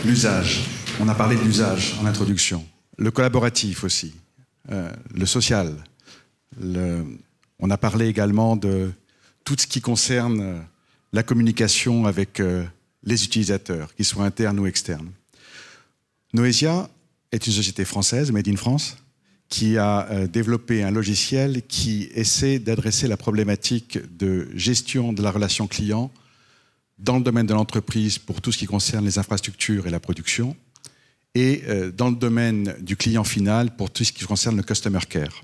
L'usage. On a parlé de l'usage en introduction. Le collaboratif aussi. Le social. On a parlé également de tout ce qui concerne la communication avec les utilisateurs, qu'ils soient internes ou externes. Noesia est une société française, made in France, qui a développé un logiciel qui essaie d'adresser la problématique de gestion de la relation client dans le domaine de l'entreprise pour tout ce qui concerne les infrastructures et la production, et dans le domaine du client final pour tout ce qui concerne le customer care.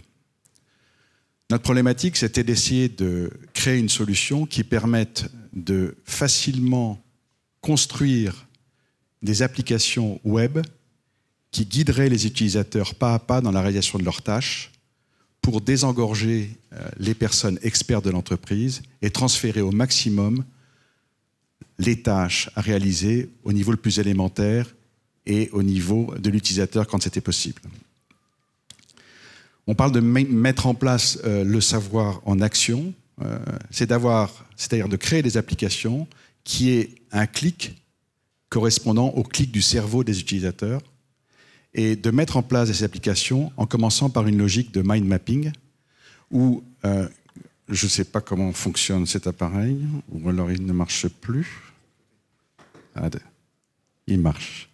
Notre problématique, c'était d'essayer de créer une solution qui permette de facilement construire des applications web qui guideraient les utilisateurs pas à pas dans la réalisation de leurs tâches pour désengorger les personnes expertes de l'entreprise et transférer au maximum les tâches à réaliser au niveau le plus élémentaire et au niveau de l'utilisateur quand c'était possible. On parle de mettre en place le savoir en action, c'est-à-dire de créer des applications qui aient un clic correspondant au clic du cerveau des utilisateurs et de mettre en place ces applications en commençant par une logique de mind mapping où je ne sais pas comment fonctionne cet appareil, ou alors il ne marche plus. Ah, il marche.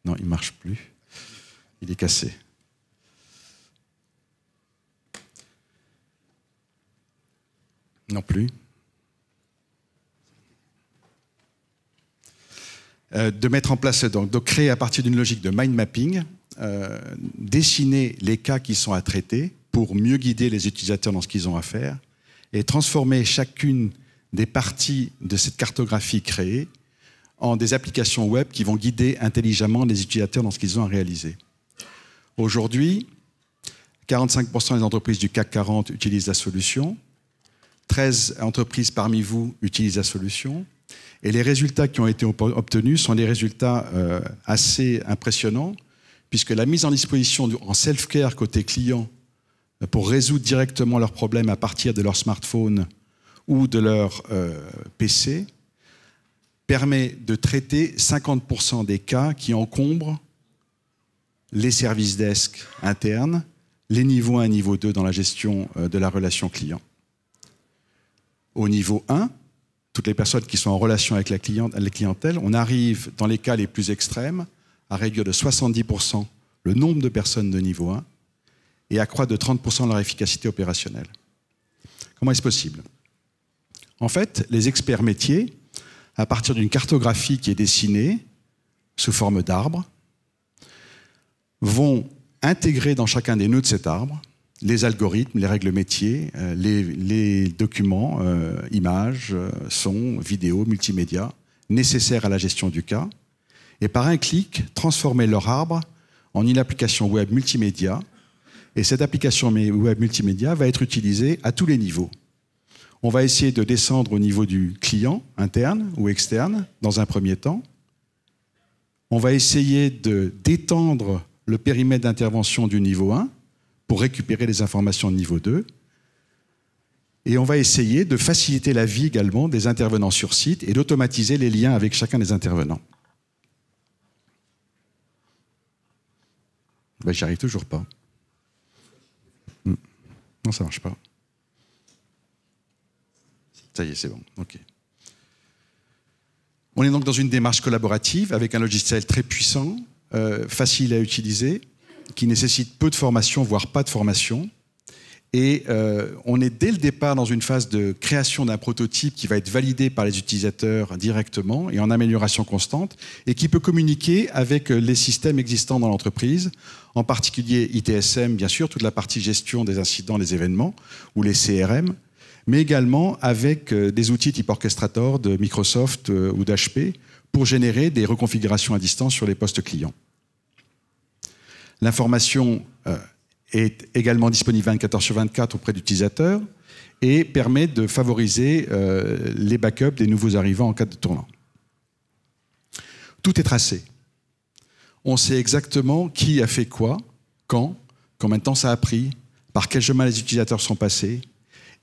Non, il ne marche plus. Il est cassé. Non plus. De mettre en place, donc créer à partir d'une logique de mind mapping, dessiner les cas qui sont à traiter pour mieux guider les utilisateurs dans ce qu'ils ont à faire et transformer chacune des parties de cette cartographie créée en des applications web qui vont guider intelligemment les utilisateurs dans ce qu'ils ont à réaliser. Aujourd'hui, 45% des entreprises du CAC 40 utilisent la solution, 13 entreprises parmi vous utilisent la solution, et les résultats qui ont été obtenus sont des résultats assez impressionnants, puisque la mise en disposition en self-care côté client pour résoudre directement leurs problèmes à partir de leur smartphone ou de leur PC permet de traiter 50% des cas qui encombrent les services desk internes, les niveaux 1 et niveau 2 dans la gestion de la relation client. Au niveau 1, toutes les personnes qui sont en relation avec la clientèle, on arrive, dans les cas les plus extrêmes, à réduire de 70% le nombre de personnes de niveau 1 et accroître de 30% leur efficacité opérationnelle. Comment est-ce possible? En fait, les experts métiers, à partir d'une cartographie qui est dessinée sous forme d'arbre, vont intégrer dans chacun des nœuds de cet arbre les algorithmes, les règles métiers, les documents, images, sons, vidéos, multimédia, nécessaires à la gestion du cas, et par un clic, transformer leur arbre en une application web multimédia, et cette application web multimédia va être utilisée à tous les niveaux. On va essayer de descendre au niveau du client, interne ou externe, dans un premier temps. On va essayer d'étendre le périmètre d'intervention du niveau 1 pour récupérer les informations de niveau 2. Et on va essayer de faciliter la vie également des intervenants sur site et d'automatiser les liens avec chacun des intervenants. Ben, j'y arrive toujours pas. Non, ça ne marche pas. Ça y est, c'est bon. OK. On est donc dans une démarche collaborative avec un logiciel très puissant, facile à utiliser, qui nécessite peu de formation, voire pas de formation. Et on est dès le départ dans une phase de création d'un prototype qui va être validé par les utilisateurs directement et en amélioration constante, et qui peut communiquer avec les systèmes existants dans l'entreprise, en particulier ITSM, bien sûr, toute la partie gestion des incidents, des événements, ou les CRM, mais également avec des outils type Orchestrator de Microsoft ou d'HP pour générer des reconfigurations à distance sur les postes clients. L'information est également disponible 24/24 auprès d'utilisateurs et permet de favoriser les backups des nouveaux arrivants en cas de tournant. Tout est tracé. On sait exactement qui a fait quoi, quand, combien de temps ça a pris, par quel chemin les utilisateurs sont passés.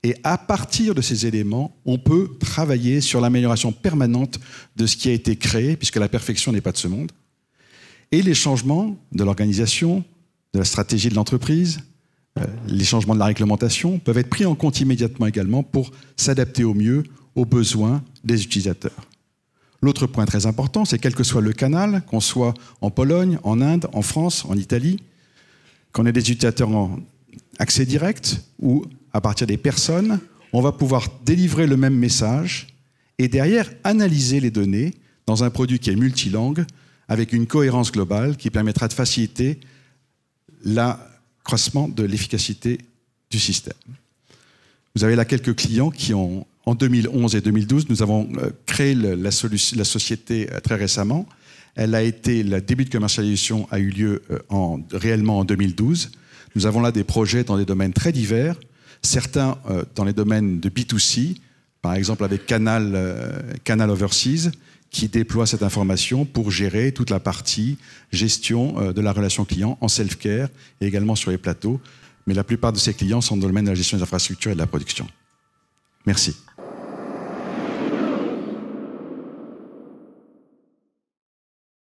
Et à partir de ces éléments, on peut travailler sur l'amélioration permanente de ce qui a été créé, puisque la perfection n'est pas de ce monde, Et les changements de l'organisation, de la stratégie de l'entreprise, les changements de la réglementation peuvent être pris en compte immédiatement également pour s'adapter au mieux aux besoins des utilisateurs. L'autre point très important, c'est quel que soit le canal, qu'on soit en Pologne, en Inde, en France, en Italie, qu'on ait des utilisateurs en accès direct ou à partir des personnes, on va pouvoir délivrer le même message et derrière analyser les données dans un produit qui est multilangue avec une cohérence globale qui permettra de faciliter l'accroissement de l'efficacité du système. Vous avez là quelques clients qui ont, en 2011 et 2012, nous avons créé la société très récemment. Le début de commercialisation a eu lieu réellement en 2012. Nous avons là des projets dans des domaines très divers, certains dans les domaines de B2C, par exemple avec Canal Overseas, qui déploie cette information pour gérer toute la partie gestion de la relation client en self-care et également sur les plateaux. Mais la plupart de ces clients sont dans le domaine de la gestion des infrastructures et de la production. Merci.